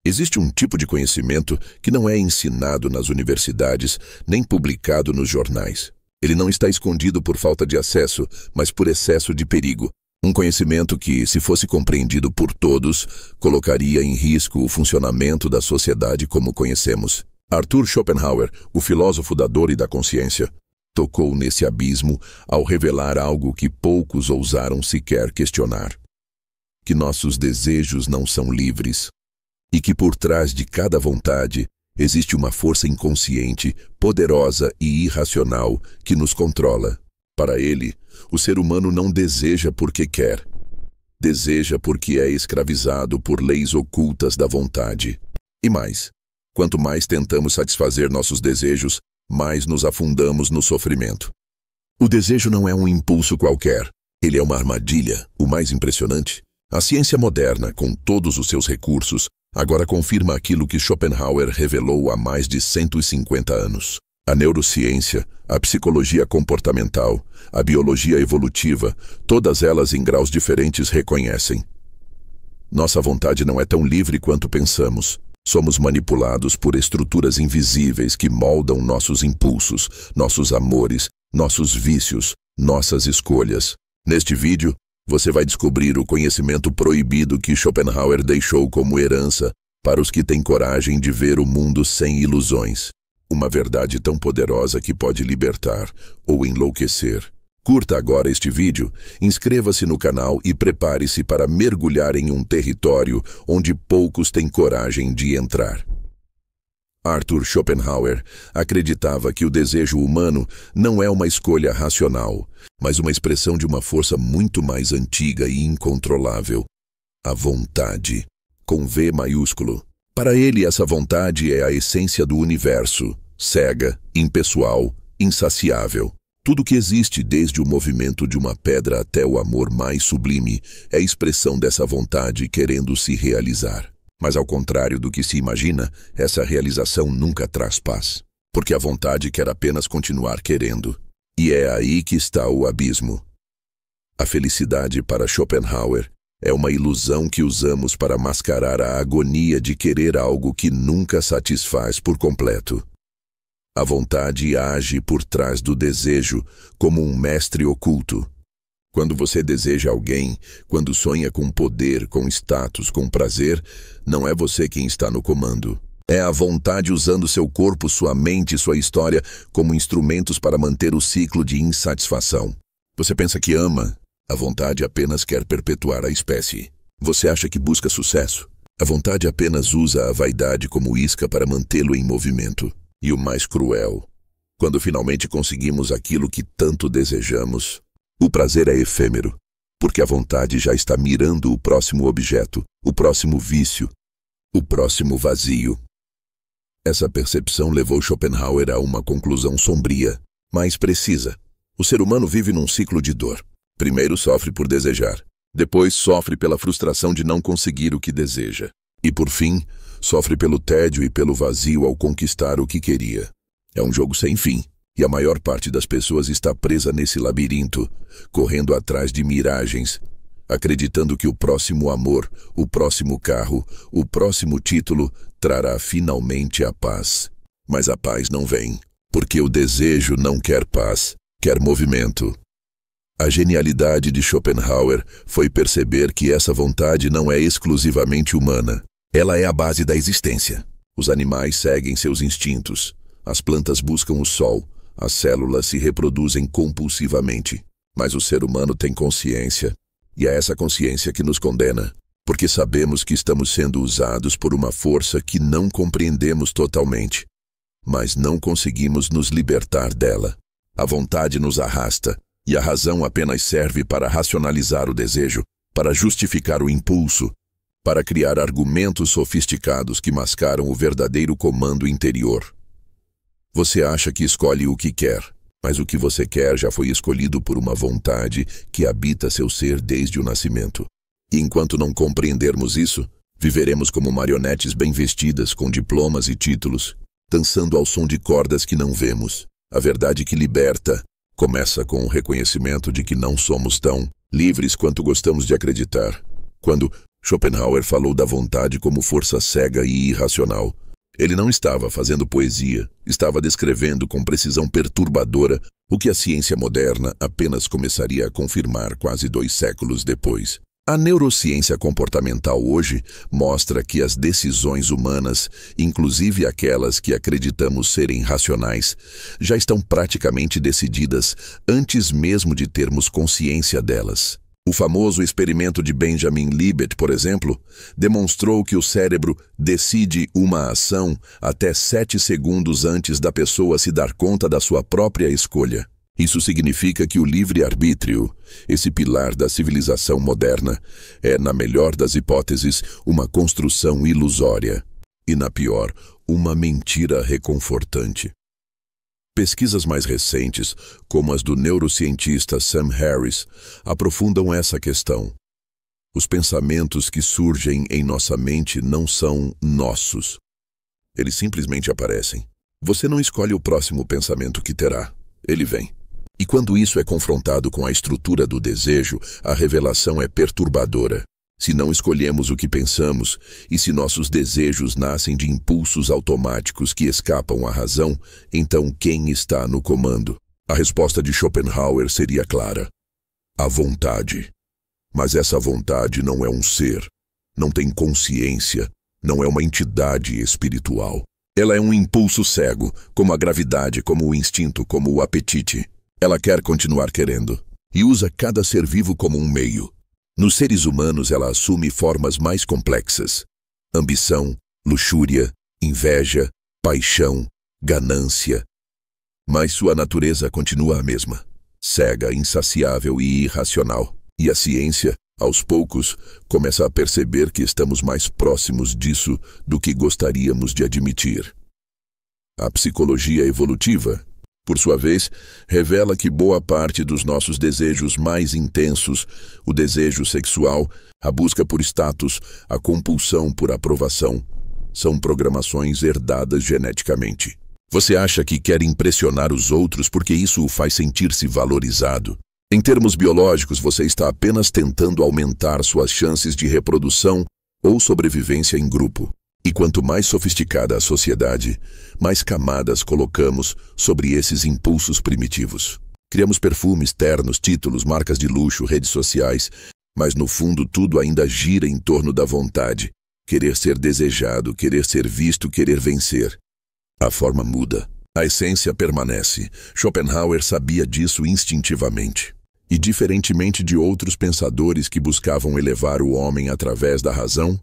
Existe um tipo de conhecimento que não é ensinado nas universidades nem publicado nos jornais. Ele não está escondido por falta de acesso, mas por excesso de perigo. Um conhecimento que, se fosse compreendido por todos, colocaria em risco o funcionamento da sociedade como conhecemos. Arthur Schopenhauer, o filósofo da dor e da consciência, tocou nesse abismo ao revelar algo que poucos ousaram sequer questionar: que nossos desejos não são livres, e que por trás de cada vontade existe uma força inconsciente, poderosa e irracional que nos controla. Para ele, o ser humano não deseja porque quer. Deseja porque é escravizado por leis ocultas da vontade. E mais, quanto mais tentamos satisfazer nossos desejos, mais nos afundamos no sofrimento. O desejo não é um impulso qualquer. Ele é uma armadilha. O mais impressionante: a ciência moderna, com todos os seus recursos, agora confirma aquilo que Schopenhauer revelou há mais de 150 anos. A neurociência, a psicologia comportamental, a biologia evolutiva, todas elas em graus diferentes reconhecem: nossa vontade não é tão livre quanto pensamos. Somos manipulados por estruturas invisíveis que moldam nossos impulsos, nossos amores, nossos vícios, nossas escolhas. Neste vídeo, você vai descobrir o conhecimento proibido que Schopenhauer deixou como herança para os que têm coragem de ver o mundo sem ilusões. Uma verdade tão poderosa que pode libertar ou enlouquecer. Curta agora este vídeo, inscreva-se no canal e prepare-se para mergulhar em um território onde poucos têm coragem de entrar. Arthur Schopenhauer acreditava que o desejo humano não é uma escolha racional, mas uma expressão de uma força muito mais antiga e incontrolável: a vontade, com V maiúsculo. Para ele, essa vontade é a essência do universo, cega, impessoal, insaciável. Tudo que existe, desde o movimento de uma pedra até o amor mais sublime, é expressão dessa vontade querendo se realizar. Mas ao contrário do que se imagina, essa realização nunca traz paz, porque a vontade quer apenas continuar querendo. E é aí que está o abismo. A felicidade para Schopenhauer é uma ilusão que usamos para mascarar a agonia de querer algo que nunca satisfaz por completo. A vontade age por trás do desejo como um mestre oculto. Quando você deseja alguém, quando sonha com poder, com status, com prazer, não é você quem está no comando. É a vontade usando seu corpo, sua mente e sua história como instrumentos para manter o ciclo de insatisfação. Você pensa que ama? A vontade apenas quer perpetuar a espécie. Você acha que busca sucesso? A vontade apenas usa a vaidade como isca para mantê-lo em movimento. E o mais cruel: quando finalmente conseguimos aquilo que tanto desejamos, o prazer é efêmero, porque a vontade já está mirando o próximo objeto, o próximo vício, o próximo vazio. Essa percepção levou Schopenhauer a uma conclusão sombria, mais precisa. O ser humano vive num ciclo de dor. Primeiro sofre por desejar, depois sofre pela frustração de não conseguir o que deseja, e por fim, sofre pelo tédio e pelo vazio ao conquistar o que queria. É um jogo sem fim, e a maior parte das pessoas está presa nesse labirinto, correndo atrás de miragens, acreditando que o próximo amor, o próximo carro, o próximo título trará finalmente a paz. Mas a paz não vem, porque o desejo não quer paz, quer movimento. A genialidade de Schopenhauer foi perceber que essa vontade não é exclusivamente humana. Ela é a base da existência. Os animais seguem seus instintos. As plantas buscam o sol. As células se reproduzem compulsivamente. Mas o ser humano tem consciência. E é essa consciência que nos condena, porque sabemos que estamos sendo usados por uma força que não compreendemos totalmente, mas não conseguimos nos libertar dela. A vontade nos arrasta, e a razão apenas serve para racionalizar o desejo, para justificar o impulso, para criar argumentos sofisticados que mascaram o verdadeiro comando interior. Você acha que escolhe o que quer, mas o que você quer já foi escolhido por uma vontade que habita seu ser desde o nascimento. E enquanto não compreendermos isso, viveremos como marionetes bem vestidas com diplomas e títulos, dançando ao som de cordas que não vemos. A verdade que liberta começa com o reconhecimento de que não somos tão livres quanto gostamos de acreditar. Quando Schopenhauer falou da vontade como força cega e irracional. Ele não estava fazendo poesia, estava descrevendo com precisão perturbadora o que a ciência moderna apenas começaria a confirmar quase 2 séculos depois. A neurociência comportamental hoje mostra que as decisões humanas, inclusive aquelas que acreditamos serem racionais, já estão praticamente decididas antes mesmo de termos consciência delas. O famoso experimento de Benjamin Libet, por exemplo, demonstrou que o cérebro decide uma ação até 7 segundos antes da pessoa se dar conta da sua própria escolha. Isso significa que o livre-arbítrio, esse pilar da civilização moderna, é, na melhor das hipóteses, uma construção ilusória e, na pior, uma mentira reconfortante. Pesquisas mais recentes, como as do neurocientista Sam Harris, aprofundam essa questão. Os pensamentos que surgem em nossa mente não são nossos. Eles simplesmente aparecem. Você não escolhe o próximo pensamento que terá. Ele vem. E quando isso é confrontado com a estrutura do desejo, a revelação é perturbadora. Se não escolhemos o que pensamos, e se nossos desejos nascem de impulsos automáticos que escapam à razão, então quem está no comando? A resposta de Schopenhauer seria clara: a vontade. Mas essa vontade não é um ser, não tem consciência, não é uma entidade espiritual. Ela é um impulso cego, como a gravidade, como o instinto, como o apetite. Ela quer continuar querendo, e usa cada ser vivo como um meio. Nos seres humanos ela assume formas mais complexas: ambição, luxúria, inveja, paixão, ganância. Mas sua natureza continua a mesma, cega, insaciável e irracional. E a ciência, aos poucos, começa a perceber que estamos mais próximos disso do que gostaríamos de admitir. A psicologia evolutiva, por sua vez, revela que boa parte dos nossos desejos mais intensos, o desejo sexual, a busca por status, a compulsão por aprovação, são programações herdadas geneticamente. Você acha que quer impressionar os outros porque isso o faz sentir-se valorizado? Em termos biológicos, você está apenas tentando aumentar suas chances de reprodução ou sobrevivência em grupo. E quanto mais sofisticada a sociedade, mais camadas colocamos sobre esses impulsos primitivos. Criamos perfumes, ternos, títulos, marcas de luxo, redes sociais, mas no fundo tudo ainda gira em torno da vontade. Querer ser desejado, querer ser visto, querer vencer. A forma muda, a essência permanece. Schopenhauer sabia disso instintivamente. E diferentemente de outros pensadores que buscavam elevar o homem através da razão,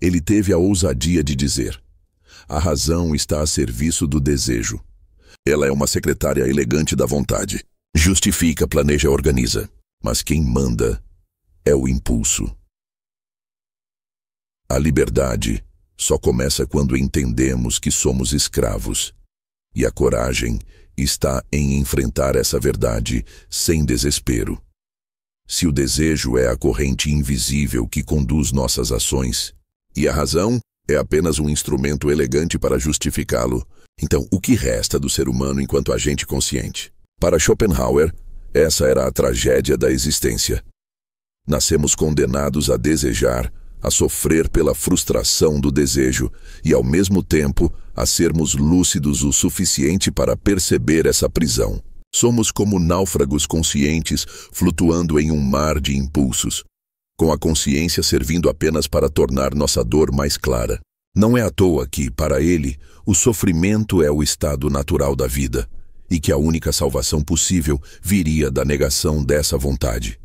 ele teve a ousadia de dizer: a razão está a serviço do desejo. Ela é uma secretária elegante da vontade. Justifica, planeja, organiza. Mas quem manda é o impulso. A liberdade só começa quando entendemos que somos escravos. E a coragem está em enfrentar essa verdade sem desespero. Se o desejo é a corrente invisível que conduz nossas ações, e a razão é apenas um instrumento elegante para justificá-lo, então o que resta do ser humano enquanto agente consciente? Para Schopenhauer, essa era a tragédia da existência. Nascemos condenados a desejar, a sofrer pela frustração do desejo e, ao mesmo tempo, a sermos lúcidos o suficiente para perceber essa prisão. Somos como náufragos conscientes flutuando em um mar de impulsos, com a consciência servindo apenas para tornar nossa dor mais clara. Não é à toa que, para ele, o sofrimento é o estado natural da vida, e que a única salvação possível viria da negação dessa vontade.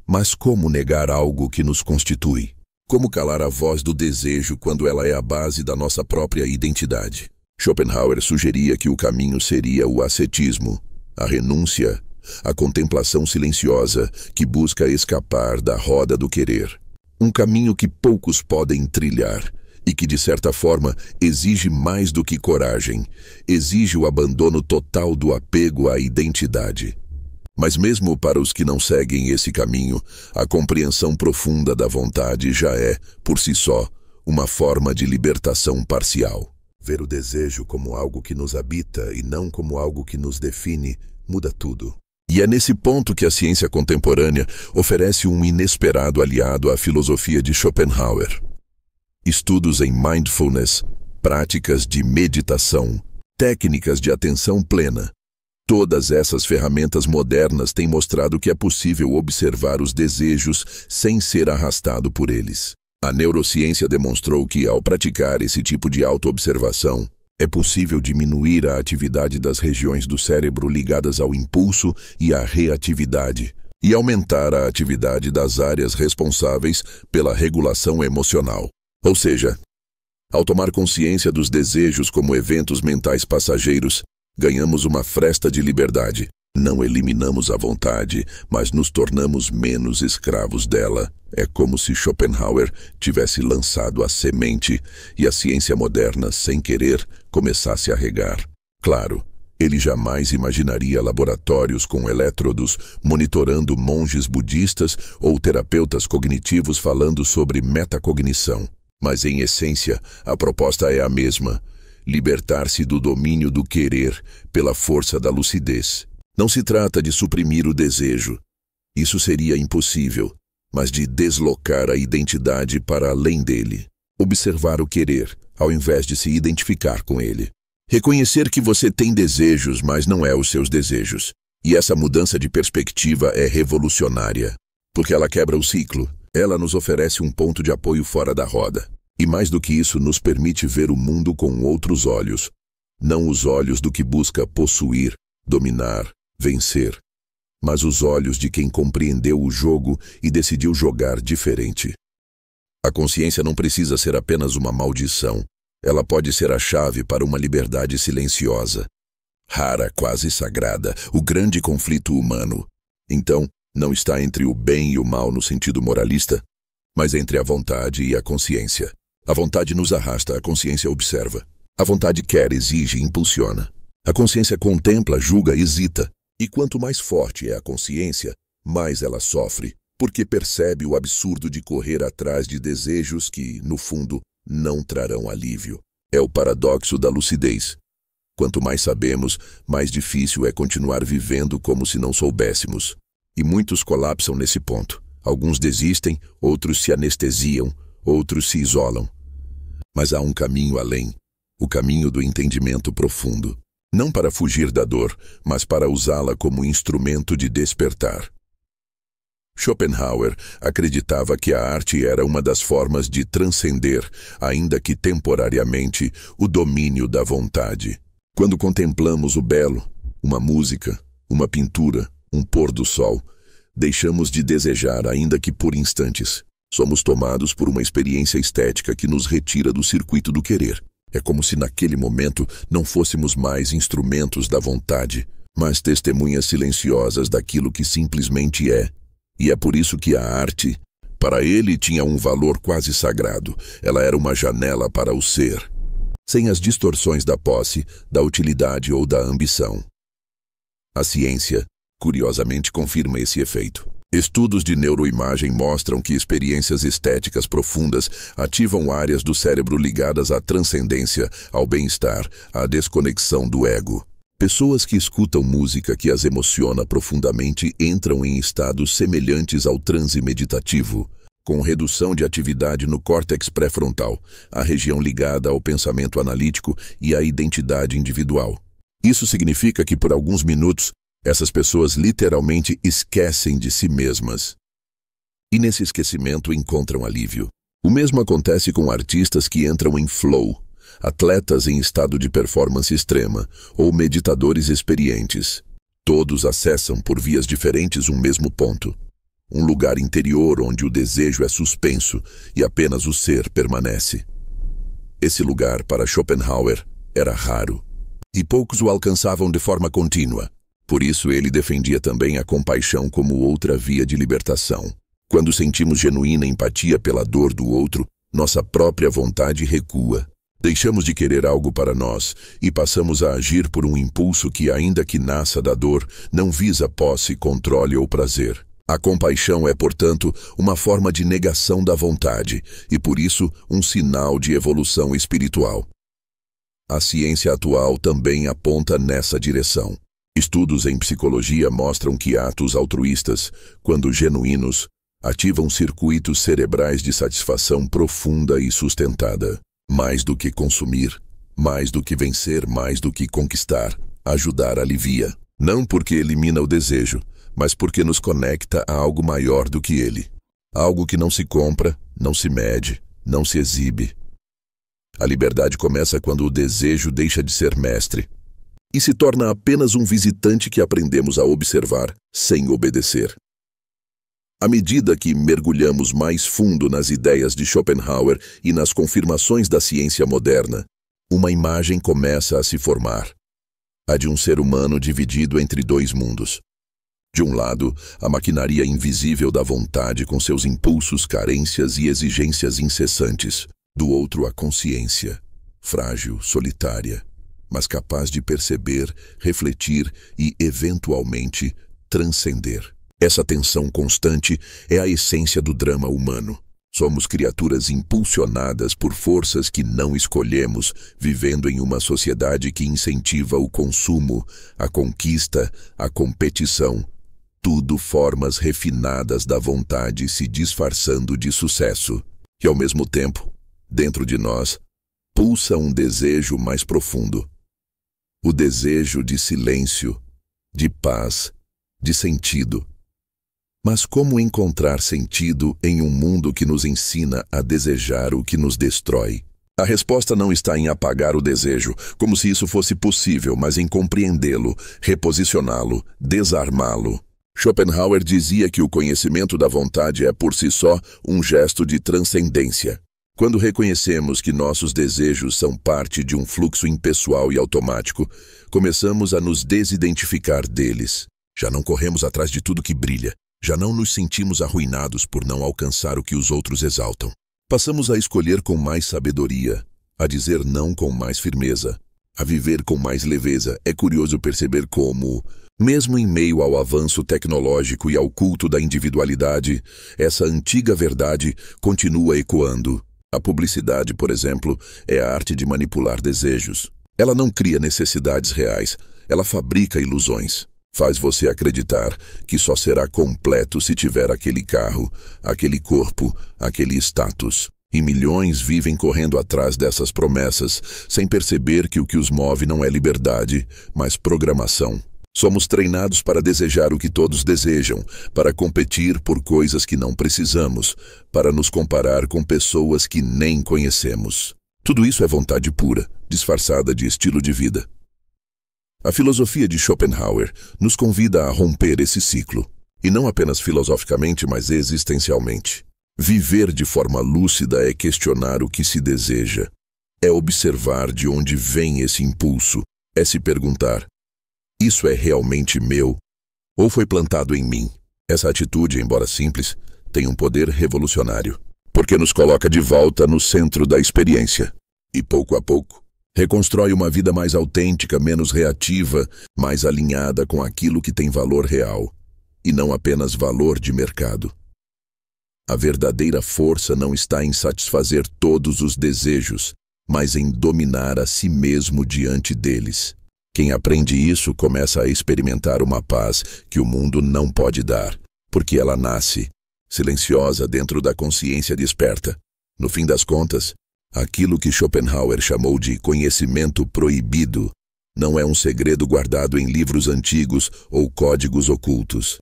Mas como negar algo que nos constitui? Como calar a voz do desejo quando ela é a base da nossa própria identidade? Schopenhauer sugeria que o caminho seria o ascetismo, a renúncia, a contemplação silenciosa que busca escapar da roda do querer. Um caminho que poucos podem trilhar e que, de certa forma, exige mais do que coragem, exige o abandono total do apego à identidade. Mas mesmo para os que não seguem esse caminho, a compreensão profunda da vontade já é, por si só, uma forma de libertação parcial. Ver o desejo como algo que nos habita e não como algo que nos define muda tudo. E é nesse ponto que a ciência contemporânea oferece um inesperado aliado à filosofia de Schopenhauer. Estudos em mindfulness, práticas de meditação, técnicas de atenção plena. Todas essas ferramentas modernas têm mostrado que é possível observar os desejos sem ser arrastado por eles. A neurociência demonstrou que, ao praticar esse tipo de autoobservação, é possível diminuir a atividade das regiões do cérebro ligadas ao impulso e à reatividade, e aumentar a atividade das áreas responsáveis pela regulação emocional. Ou seja, ao tomar consciência dos desejos como eventos mentais passageiros, ganhamos uma fresta de liberdade. Não eliminamos a vontade, mas nos tornamos menos escravos dela. É como se Schopenhauer tivesse lançado a semente e a ciência moderna, sem querer, começasse a regar. Claro, ele jamais imaginaria laboratórios com elétrodos monitorando monges budistas ou terapeutas cognitivos falando sobre metacognição. Mas, em essência, a proposta é a mesma: libertar-se do domínio do querer pela força da lucidez. Não se trata de suprimir o desejo. Isso seria impossível, mas de deslocar a identidade para além dele. Observar o querer, ao invés de se identificar com ele. Reconhecer que você tem desejos, mas não é os seus desejos. E essa mudança de perspectiva é revolucionária, porque ela quebra o ciclo. Ela nos oferece um ponto de apoio fora da roda. E mais do que isso, nos permite ver o mundo com outros olhos. Não os olhos do que busca possuir, dominar, vencer, mas os olhos de quem compreendeu o jogo e decidiu jogar diferente. A consciência não precisa ser apenas uma maldição. Ela pode ser a chave para uma liberdade silenciosa, rara, quase sagrada, o grande conflito humano. Então, não está entre o bem e o mal no sentido moralista, mas entre a vontade e a consciência. A vontade nos arrasta, a consciência observa. A vontade quer, exige, impulsiona. A consciência contempla, julga, hesita. E quanto mais forte é a consciência, mais ela sofre, porque percebe o absurdo de correr atrás de desejos que, no fundo, não trarão alívio. É o paradoxo da lucidez. Quanto mais sabemos, mais difícil é continuar vivendo como se não soubéssemos. E muitos colapsam nesse ponto. Alguns desistem, outros se anestesiam, outros se isolam. Mas há um caminho além, o caminho do entendimento profundo. Não para fugir da dor, mas para usá-la como instrumento de despertar. Schopenhauer acreditava que a arte era uma das formas de transcender, ainda que temporariamente, o domínio da vontade. Quando contemplamos o belo, uma música, uma pintura, um pôr do sol, deixamos de desejar, ainda que por instantes. Somos tomados por uma experiência estética que nos retira do circuito do querer. É como se naquele momento não fôssemos mais instrumentos da vontade, mas testemunhas silenciosas daquilo que simplesmente é. E é por isso que a arte, para ele, tinha um valor quase sagrado. Ela era uma janela para o ser, sem as distorções da posse, da utilidade ou da ambição. A ciência, curiosamente, confirma esse efeito. Estudos de neuroimagem mostram que experiências estéticas profundas ativam áreas do cérebro ligadas à transcendência, ao bem-estar, à desconexão do ego. Pessoas que escutam música que as emociona profundamente entram em estados semelhantes ao transe meditativo, com redução de atividade no córtex pré-frontal, a região ligada ao pensamento analítico e à identidade individual. Isso significa que por alguns minutos, essas pessoas literalmente esquecem de si mesmas. E nesse esquecimento encontram alívio. O mesmo acontece com artistas que entram em flow, atletas em estado de performance extrema ou meditadores experientes. Todos acessam por vias diferentes um mesmo ponto. Um lugar interior onde o desejo é suspenso e apenas o ser permanece. Esse lugar, para Schopenhauer, era raro. E poucos o alcançavam de forma contínua. Por isso ele defendia também a compaixão como outra via de libertação. Quando sentimos genuína empatia pela dor do outro, nossa própria vontade recua. Deixamos de querer algo para nós e passamos a agir por um impulso que, ainda que nasça da dor, não visa posse, controle ou prazer. A compaixão é, portanto, uma forma de negação da vontade e, por isso, um sinal de evolução espiritual. A ciência atual também aponta nessa direção. E Estudos em psicologia mostram que atos altruístas, quando genuínos, ativam circuitos cerebrais de satisfação profunda e sustentada. Mais do que consumir, mais do que vencer, mais do que conquistar, ajudar alivia. Não porque elimina o desejo, mas porque nos conecta a algo maior do que ele. Algo que não se compra, não se mede, não se exibe. A liberdade começa quando o desejo deixa de ser mestre e se torna apenas um visitante que aprendemos a observar sem obedecer. À medida que mergulhamos mais fundo nas ideias de Schopenhauer e nas confirmações da ciência moderna, uma imagem começa a se formar. A de um ser humano dividido entre dois mundos. De um lado, a maquinaria invisível da vontade com seus impulsos, carências e exigências incessantes. Do outro, a consciência, frágil, solitária, mas capaz de perceber, refletir e, eventualmente, transcender. Essa tensão constante é a essência do drama humano. Somos criaturas impulsionadas por forças que não escolhemos, vivendo em uma sociedade que incentiva o consumo, a conquista, a competição. Tudo formas refinadas da vontade se disfarçando de sucesso. E, ao mesmo tempo, dentro de nós, pulsa um desejo mais profundo. O desejo de silêncio, de paz, de sentido. Mas como encontrar sentido em um mundo que nos ensina a desejar o que nos destrói? A resposta não está em apagar o desejo, como se isso fosse possível, mas em compreendê-lo, reposicioná-lo, desarmá-lo. Schopenhauer dizia que o conhecimento da vontade é por si só um gesto de transcendência. Quando reconhecemos que nossos desejos são parte de um fluxo impessoal e automático, começamos a nos desidentificar deles. Já não corremos atrás de tudo que brilha. Já não nos sentimos arruinados por não alcançar o que os outros exaltam. Passamos a escolher com mais sabedoria, a dizer não com mais firmeza, a viver com mais leveza. É curioso perceber como, mesmo em meio ao avanço tecnológico e ao culto da individualidade, essa antiga verdade continua ecoando. A publicidade, por exemplo, é a arte de manipular desejos. Ela não cria necessidades reais, ela fabrica ilusões. Faz você acreditar que só será completo se tiver aquele carro, aquele corpo, aquele status. E milhões vivem correndo atrás dessas promessas, sem perceber que o que os move não é liberdade, mas programação. Somos treinados para desejar o que todos desejam, para competir por coisas que não precisamos, para nos comparar com pessoas que nem conhecemos. Tudo isso é vontade pura, disfarçada de estilo de vida. A filosofia de Schopenhauer nos convida a romper esse ciclo, e não apenas filosoficamente, mas existencialmente. Viver de forma lúcida é questionar o que se deseja, é observar de onde vem esse impulso, é se perguntar: isso é realmente meu ou foi plantado em mim? Essa atitude, embora simples, tem um poder revolucionário, porque nos coloca de volta no centro da experiência, e pouco a pouco, reconstrói uma vida mais autêntica, menos reativa, mais alinhada com aquilo que tem valor real, e não apenas valor de mercado. A verdadeira força não está em satisfazer todos os desejos, mas em dominar a si mesmo diante deles. Quem aprende isso começa a experimentar uma paz que o mundo não pode dar, porque ela nasce, silenciosa dentro da consciência desperta. No fim das contas, aquilo que Schopenhauer chamou de conhecimento proibido não é um segredo guardado em livros antigos ou códigos ocultos.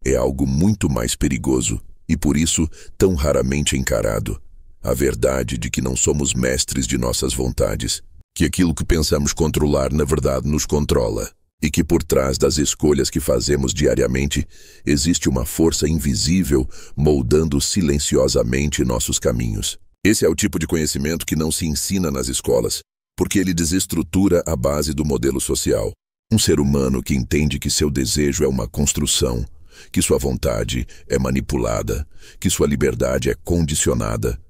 É algo muito mais perigoso e, por isso, tão raramente encarado. A verdade de que não somos mestres de nossas vontades, que aquilo que pensamos controlar, na verdade, nos controla, e que por trás das escolhas que fazemos diariamente existe uma força invisível moldando silenciosamente nossos caminhos. Esse é o tipo de conhecimento que não se ensina nas escolas, porque ele desestrutura a base do modelo social. Um ser humano que entende que seu desejo é uma construção, que sua vontade é manipulada, que sua liberdade é condicionada.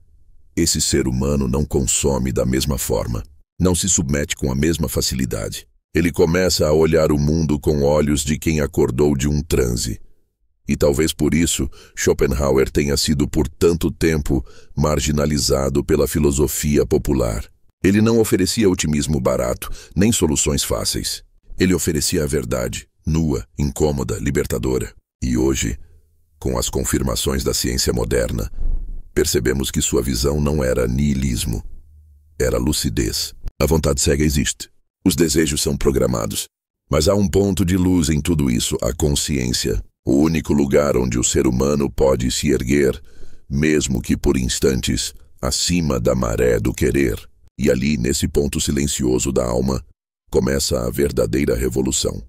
Esse ser humano não consome da mesma forma, não se submete com a mesma facilidade. Ele começa a olhar o mundo com olhos de quem acordou de um transe. E talvez por isso Schopenhauer tenha sido por tanto tempo marginalizado pela filosofia popular. Ele não oferecia otimismo barato, nem soluções fáceis. Ele oferecia a verdade, nua, incômoda, libertadora. E hoje, com as confirmações da ciência moderna, percebemos que sua visão não era niilismo, era lucidez. A vontade cega existe. Os desejos são programados. Mas há um ponto de luz em tudo isso, a consciência. O único lugar onde o ser humano pode se erguer, mesmo que por instantes, acima da maré do querer. E ali, nesse ponto silencioso da alma, começa a verdadeira revolução.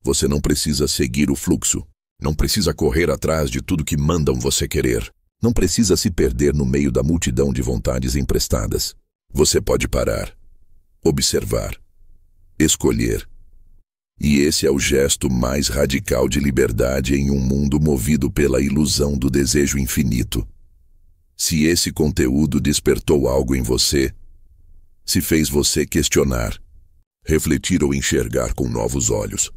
Você não precisa seguir o fluxo. Não precisa correr atrás de tudo que mandam você querer. Não precisa se perder no meio da multidão de vontades emprestadas. Você pode parar, observar, escolher. E esse é o gesto mais radical de liberdade em um mundo movido pela ilusão do desejo infinito. Se esse conteúdo despertou algo em você, se fez você questionar, refletir ou enxergar com novos olhos,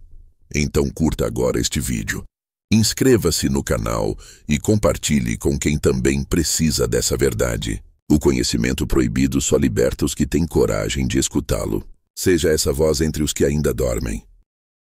então curta agora este vídeo. Inscreva-se no canal e compartilhe com quem também precisa dessa verdade. O conhecimento proibido só liberta os que têm coragem de escutá-lo. Seja essa voz entre os que ainda dormem.